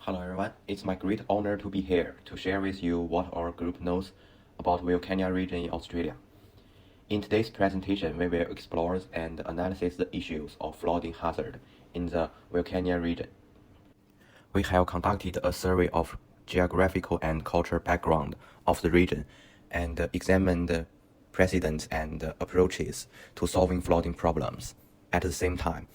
Hello everyone, it's my great honor to be here to share with you what our group knows about Wilcannia region in Australia. In today's presentation, we will explore and analyze the issues of flooding hazard in the Wilcannia region. We have conducted a survey of geographical and cultural background of the region and examined precedents and approaches to solving flooding problems. At the same time,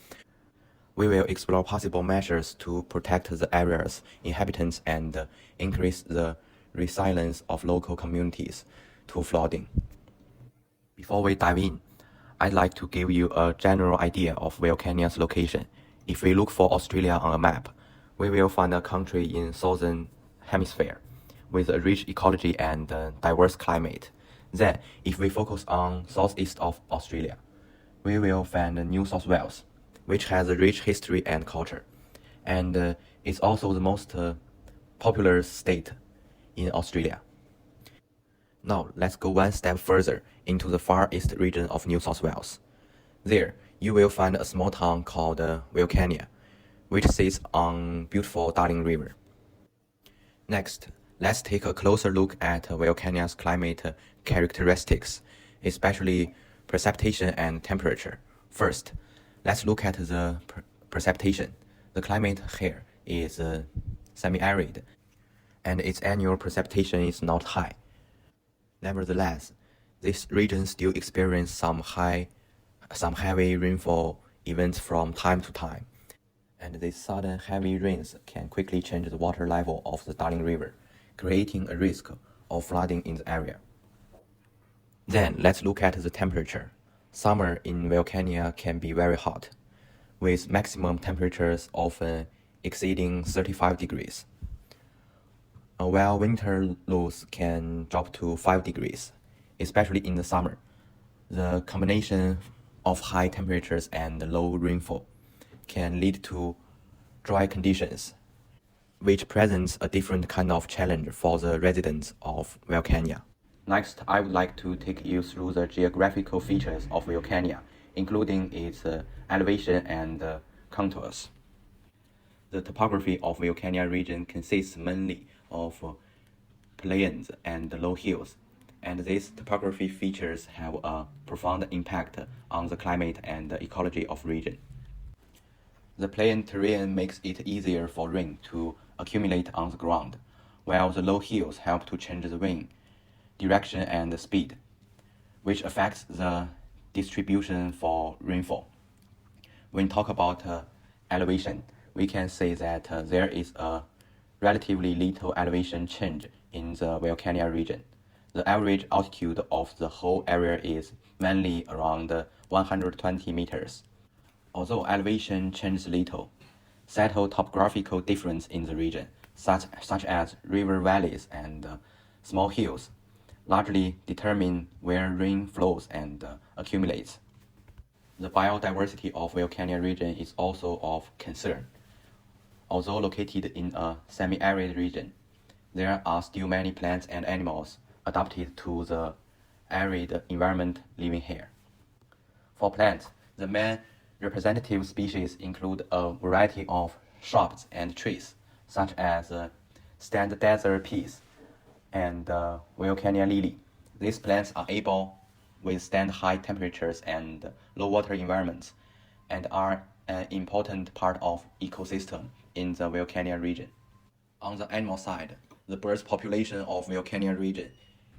we will explore possible measures to protect the area's inhabitants and increase the resilience of local communities to flooding. Before we dive in, I'd like to give you a general idea of Wilcannia's location. If we look for Australia on a map, we will find a country in southern hemisphere with a rich ecology and diverse climate. Then, if we focus on southeast of Australia, we will find New South Wales, which has a rich history and culture, and is also the most popular state in Australia. Now, let's go one step further into the far east region of New South Wales. There, you will find a small town called Wilcannia, which sits on beautiful Darling River. Next, let's take a closer look at Wilcannia's climate characteristics, especially precipitation and temperature. First, let's look at the precipitation. The climate here is semi-arid, and its annual precipitation is not high. Nevertheless, this region still experiences some heavy rainfall events from time to time, and these sudden heavy rains can quickly change the water level of the Darling River, creating a risk of flooding in the area. Then let's look at the temperature. Summer in Wilcannia can be very hot, with maximum temperatures often exceeding 35 degrees, while winter lows can drop to 5 degrees, especially in the summer. The combination of high temperatures and low rainfall can lead to dry conditions, which presents a different kind of challenge for the residents of Wilcannia. Next, I would like to take you through the geographical features of Wilcannia, including its elevation and contours. The topography of Wilcannia region consists mainly of plains and low hills, and these topography features have a profound impact on the climate and ecology of region. The plain terrain makes it easier for rain to accumulate on the ground, while the low hills help to change the wind direction and speed, which affects the distribution for rainfall. When talk about elevation, we can say that there is a relatively little elevation change in the Wilcannia region. The average altitude of the whole area is mainly around 120 meters. Although elevation changes little, subtle topographical difference in the region, such as river valleys and small hills, largely determine where rain flows and accumulates. The biodiversity of Wilcannia region is also of concern. Although located in a semi-arid region, there are still many plants and animals adapted to the arid environment living here. For plants, the main representative species include a variety of shrubs and trees, such as stand desert peas and Wilcannia lily. These plants are able to withstand high temperatures and low water environments, and are an important part of ecosystem in the Wilcannia region. On the animal side, the birds population of Wilcannia region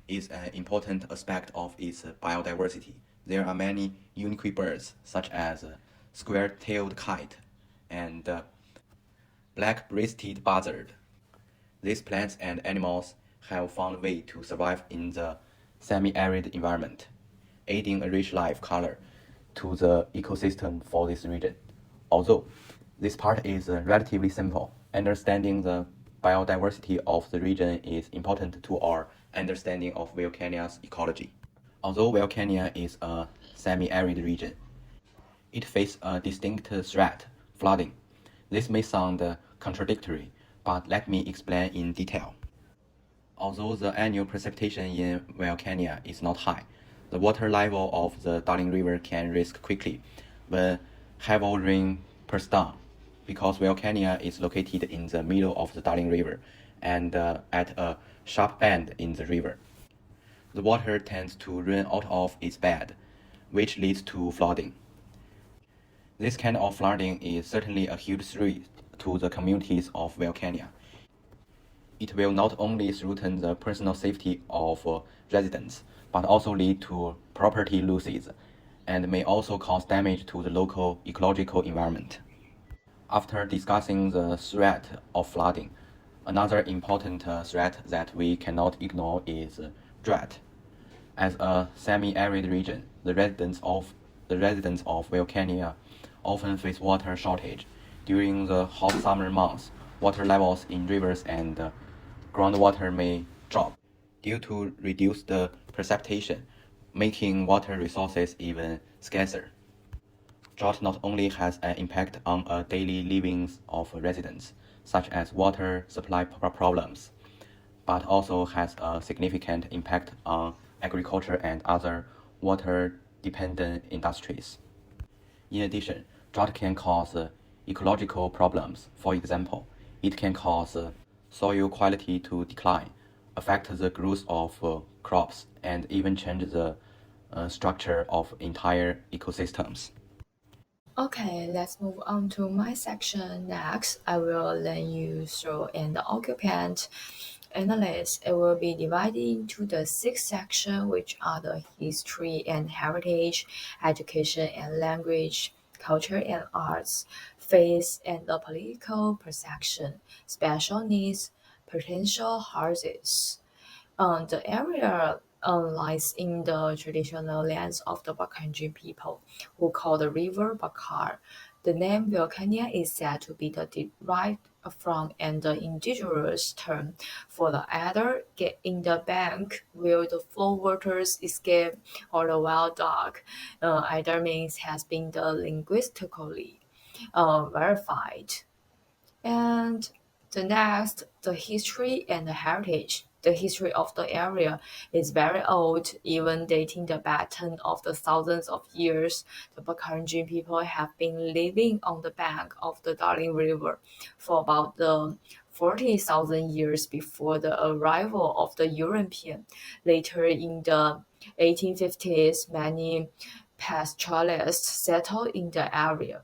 is an important aspect of its biodiversity. There are many unique birds, such as square-tailed kite and black-breasted buzzard. These plants and animals have found a way to survive in the semi-arid environment, adding a rich life color to the ecosystem for this region. Although this part is relatively simple, understanding the biodiversity of the region is important to our understanding of Wilcannia's ecology. Although Wilcannia is a semi-arid region, it faces a distinct threat, flooding. This may sound contradictory, but let me explain in detail. Although the annual precipitation in Wilcannia is not high, the water level of the Darling River can rise quickly when heavy rain pours down, because Wilcannia is located in the middle of the Darling River and at a sharp bend in the river. The water tends to run out of its bed, which leads to flooding. This kind of flooding is certainly a huge threat to the communities of Wilcannia. It will not only threaten the personal safety of residents, but also lead to property losses, and may also cause damage to the local ecological environment. After discussing the threat of flooding, another important threat that we cannot ignore is drought. As a semi-arid region, the residents of Wilcannia often face water shortage. During the hot summer months, water levels in rivers and groundwater may drop due to reduced precipitation, making water resources even scarcer. Drought not only has an impact on daily livings of residents, such as water supply problems, but also has a significant impact on agriculture and other water-dependent industries. In addition, drought can cause ecological problems. For example, it can cause soil quality to decline, affect the growth of crops, and even change the structure of entire ecosystems. Okay, let's move on to my section next. I will learn you through an occupant analysis. It will be divided into the six sections, which are the history and heritage, education and language, culture and arts, faith and the political perception, special needs, potential hazards. The area lies in the traditional lands of the Bakanji people, who call the river Bakar. The name Wilcannia is said to be derived from an indigenous term for the either get in the bank where the flow waters escape or the wild dog. Either means has been the linguistically verified. And the next, the history and the heritage. The history of the area is very old, even dating the baton of the thousands of years. The Bakaranjin people have been living on the bank of the Darling River for about the 40,000 years before the arrival of the European. Later in the 1850s, many pastoralists settled in the area.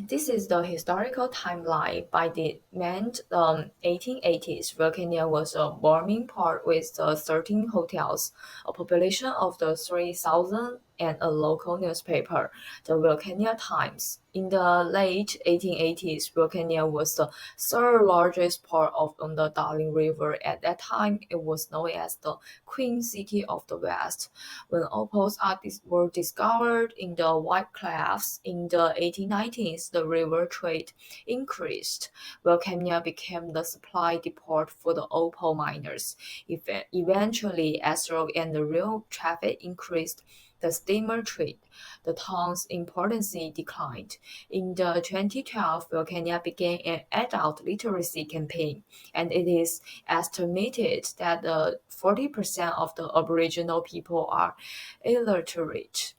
This is the historical timeline. By the mid 1880s, Virginia was a booming port with 13 hotels, a population of the 3,000, and a local newspaper, the Virginia Times. In the late 1880s, Virginia was the third largest port on the Darling River. At that time, it was known as the Queen City of the West. When opals were discovered in the White Cliffs in the 1890s, the river trade increased. Virginia became the supply depot for the opal miners. Eventually, as road and the rail traffic increased, the steamer trade, the town's importance declined. In the 2012, Virginia began an adult literacy campaign, and it is estimated that 40% of the Aboriginal people are illiterate.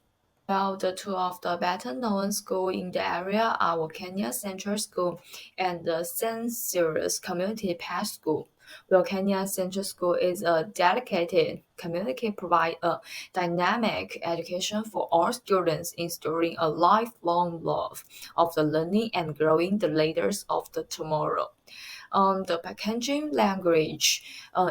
Well, the two of the better-known schools in the area are Wilcannia Central School and the St. Cyrus Community Parish School. Wilcannia Central School is a dedicated community provide a dynamic education for all students, instilling a lifelong love of the learning and growing the leaders of the tomorrow. The Pakanjin language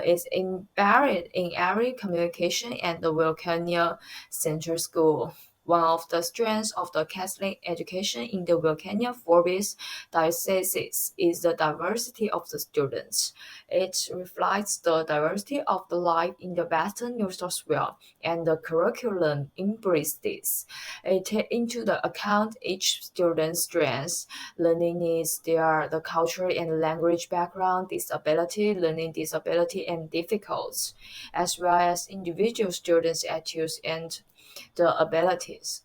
is embedded in every communication at the Wilcannia Central School. One of the strengths of the Catholic education in the Wilcannia Forbes diocese is the diversity of the students. It reflects the diversity of the life in the Western New South Wales, and the curriculum embraces this. It takes into the account each student's strengths, learning needs, the culture and language background, disability, learning disability, and difficulties, as well as individual students' attitudes and the abilities.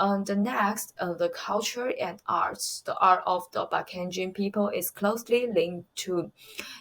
The next, the culture and arts. The art of the Bakenjin people is closely linked to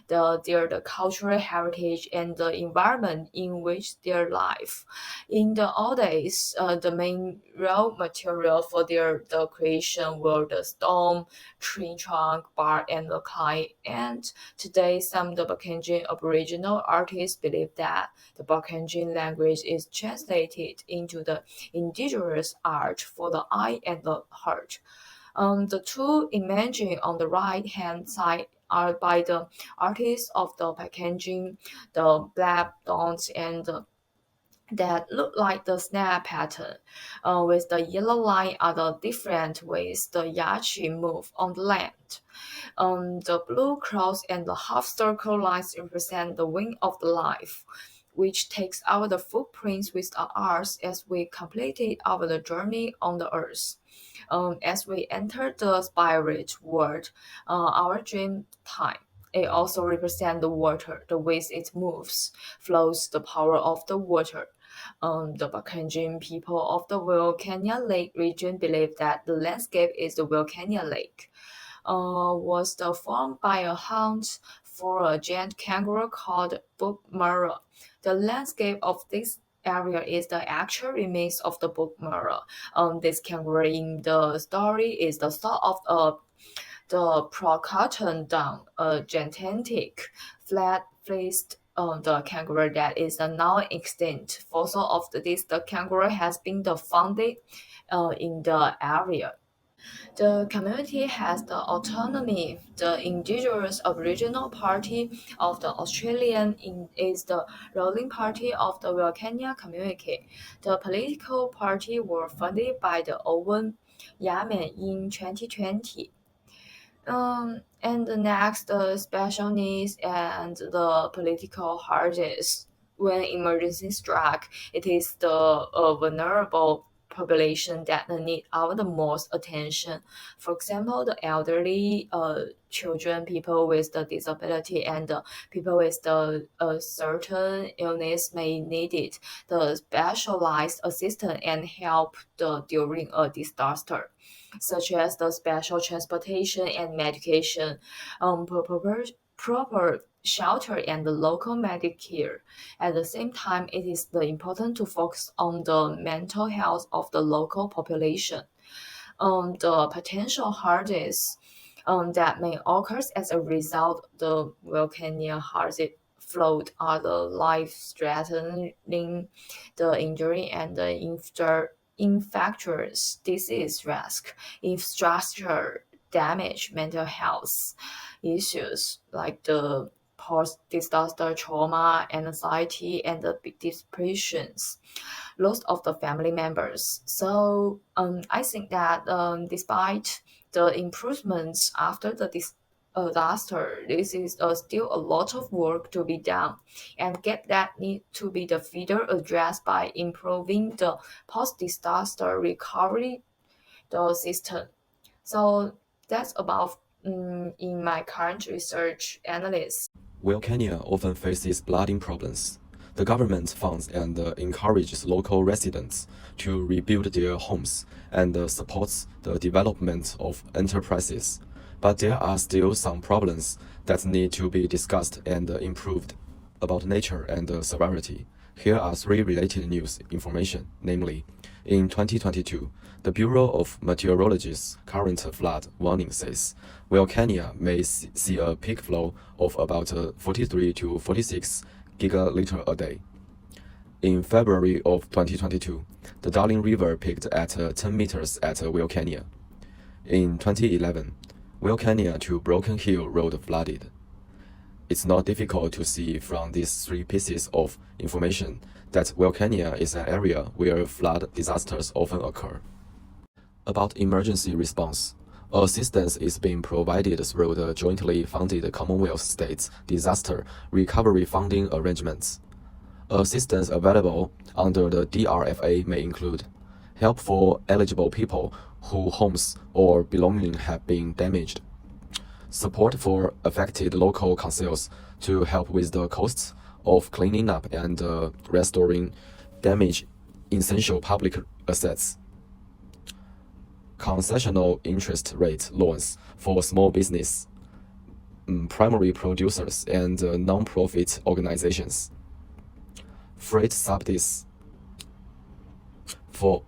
their cultural heritage and the environment in which they live. In the old days, the main raw material for the creation were the stone, tree trunk, bark, and the clay. And today, some of the Bakenjin Aboriginal artists believe that the Bakenjin language is translated into the indigenous art for the eye and the heart. The two images on the right-hand side are by the artists of the packaging, the black dots and that look like the snap pattern, with the yellow line are the different ways the yachi move on the land. The blue cross and the half circle lines represent the wing of the life, which takes out the footprints with the arts as we completed our journey on the earth. As we enter the spirit world, our dream time. It also represents the water, the way it moves, flows the power of the water. The Bakenjin people of the Wilcannia Lake region believe that the landscape is the Wilcannia Lake. Was formed by a hunt for a giant kangaroo called Bookmurra. The landscape of this area is the actual remains of the Bookmurra. This kangaroo in the story is the sort of the Procotton down, a gigantic, flat-faced the kangaroo that is a now extinct fossil of the kangaroo has been founded in the area. The community has the autonomy. The indigenous Aboriginal Party of the Australian is the ruling party of the Wilcannia community. The political party were funded by the Owen Yaman in 2020. And the next, the special needs and the political hardship. When emergency strike, it is the vulnerable population that need our the most attention. For example, the elderly, children, people with the disability, and people with the certain illness may need it, the specialized assistance and help during a disaster, such as the special transportation and medication, proper shelter and the local medical care. At the same time, it is important to focus on the mental health of the local population. The potential hardship that may occur as a result of the volcanic hardship flood are the life-threatening, the injury, and the infectious disease risk, infrastructure damage, mental health issues like the post-disaster trauma, anxiety, and the depressions, loss of the family members. So I think that despite the improvements after the disaster, this is still a lot of work to be done, and get that need to be the further addressed by improving the post-disaster recovery the system. So that's about in my current research analysis. Wilcannia often faces flooding problems. The government funds and encourages local residents to rebuild their homes and supports the development of enterprises. But there are still some problems that need to be discussed and improved. About nature and severity, here are three related news information, namely, in 2022, the Bureau of Meteorology's current flood warning says Wilcannia may see a peak flow of about 43 to 46 gigaliter a day. In February of 2022, the Darling River peaked at 10 meters at Wilcannia. In 2011, Wilcannia to Broken Hill Road flooded. It's not difficult to see from these three pieces of information that Wilcannia is an area where flood disasters often occur. About emergency response, assistance is being provided through the jointly funded Commonwealth States Disaster Recovery Funding Arrangements. Assistance available under the DRFA may include help for eligible people whose homes or belongings have been damaged, support for affected local councils to help with the costs of cleaning up and restoring damaged essential public assets, concessional interest rate loans for small business, primary producers, and non-profit organizations. Freight subsidies for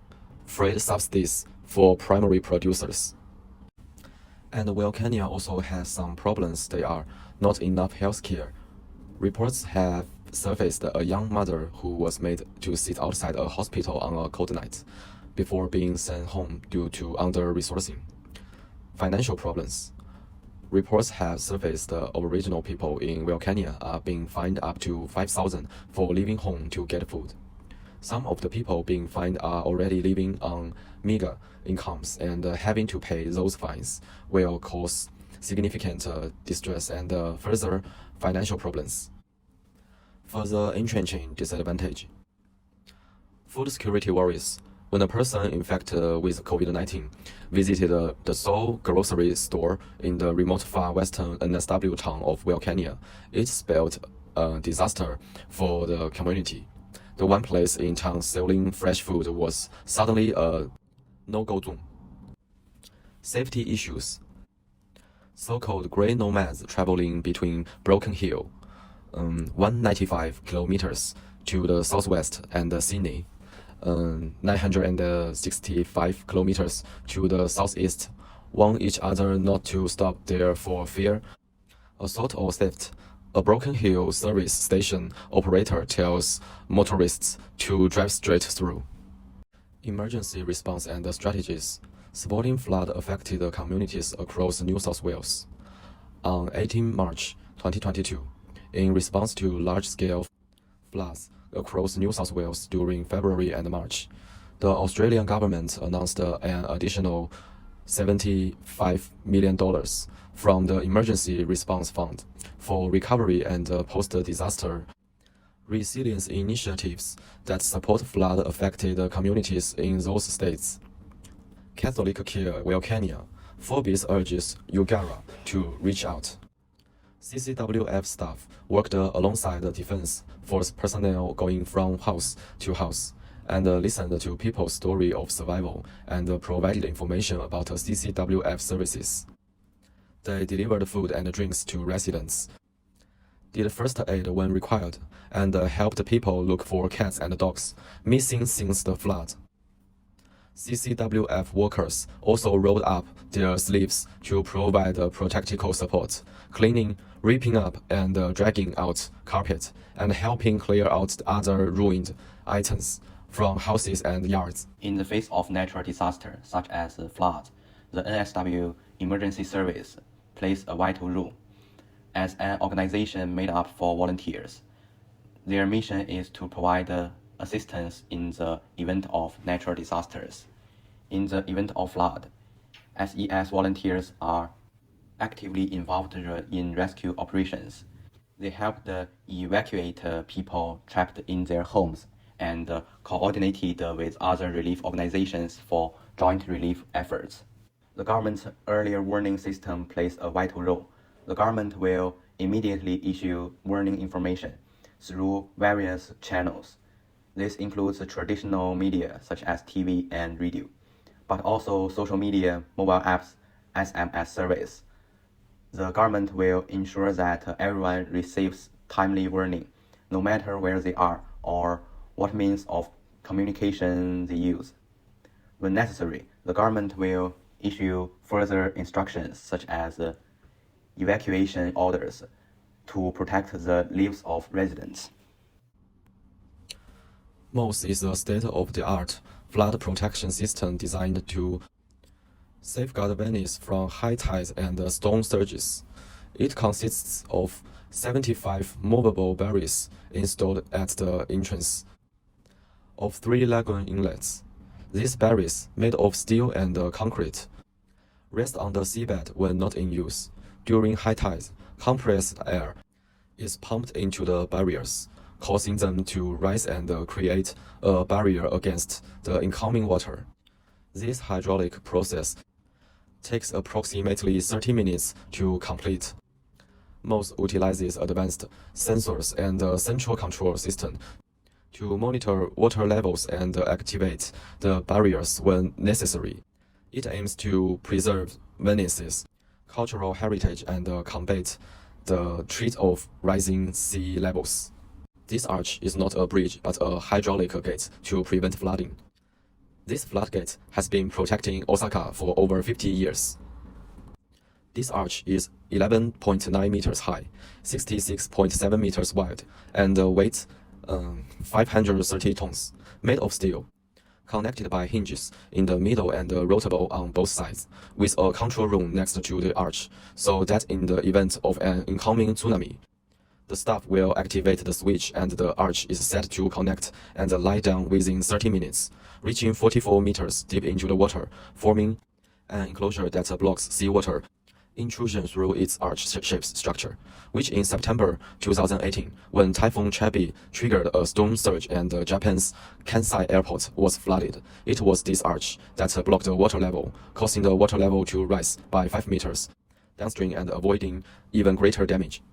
primary producers. And while Kenya also has some problems, there are not enough healthcare. Reports have surfaced a young mother who was made to sit outside a hospital on a cold night before being sent home due to under-resourcing. Financial problems. Reports have surfaced the Aboriginal people in Kenya are being fined up to 5,000 for leaving home to get food. Some of the people being fined are already living on meager incomes, and having to pay those fines will cause significant distress and further financial problems. Further entrenching disadvantage. Food security worries. When a person infected with COVID-19 visited the Seoul grocery store in the remote far western NSW town of Kenya, it spelled a disaster for the community. The one place in town selling fresh food was suddenly a no-go zone. Safety issues. So-called grey nomads traveling between Broken Hill, 195 kilometers to the southwest, and Sydney, 965 kilometers to the southeast, warn each other not to stop there for fear assault or theft. A Broken Hill service station operator tells motorists to drive straight through. Emergency response and strategies. Supporting flood-affected communities across New South Wales. On 18 March 2022, in response to large-scale floods across New South Wales during February and March, the Australian government announced an additional $75 million from the Emergency Response Fund for recovery and post-disaster resilience initiatives that support flood-affected communities in those states. Catholic Care Kenya, Forbes urges Uganda to reach out. CCWF staff worked alongside the Defense Force personnel going from house to house and listened to people's story of survival and provided information about CCWF services. They delivered food and drinks to residents, did first aid when required, and helped people look for cats and dogs missing since the flood. CCWF workers also rolled up their sleeves to provide practical support, cleaning, ripping up and dragging out carpet, and helping clear out other ruined items from houses and yards. In the face of natural disaster such as flood, the NSW Emergency Service plays a vital role. As an organization made up for volunteers, their mission is to provide assistance in the event of natural disasters. In the event of flood, SES volunteers are actively involved in rescue operations. They help evacuate people trapped in their homes and coordinated with other relief organizations for joint relief efforts. The government's earlier warning system plays a vital role. The government will immediately issue warning information through various channels. This includes traditional media such as TV and radio, but also social media, mobile apps, SMS service. The government will ensure that everyone receives timely warning, no matter where they are or what means of communication they use. When necessary, the government will issue further instructions such as evacuation orders to protect the lives of residents. MOS is a state-of-the-art flood protection system designed to safeguard Venice from high tides and storm surges. It consists of 75 movable barriers installed at the entrance of 3 lagoon inlets. These barriers, made of steel and concrete, rest on the seabed when not in use. During high tides, compressed air is pumped into the barriers, causing them to rise and create a barrier against the incoming water. This hydraulic process takes approximately 30 minutes to complete. MOS utilizes advanced sensors and a central control system to monitor water levels and activate the barriers when necessary. It aims to preserve Venice's cultural heritage and combat the threat of rising sea levels. This arch is not a bridge but a hydraulic gate to prevent flooding. This floodgate has been protecting Osaka for over 50 years. This arch is 11.9 meters high, 66.7 meters wide, and weighs 530 tons, made of steel, connected by hinges in the middle and rotatable on both sides, with a control room next to the arch, so that in the event of an incoming tsunami, the staff will activate the switch and the arch is set to connect and lie down within 30 minutes, reaching 44 meters deep into the water, forming an enclosure that blocks seawater intrusion through its arch-shaped structure, which in September 2018, when Typhoon Chabi triggered a storm surge and Japan's Kansai airport was flooded, it was this arch that blocked the water level, causing the water level to rise by 5 meters downstream and avoiding even greater damage.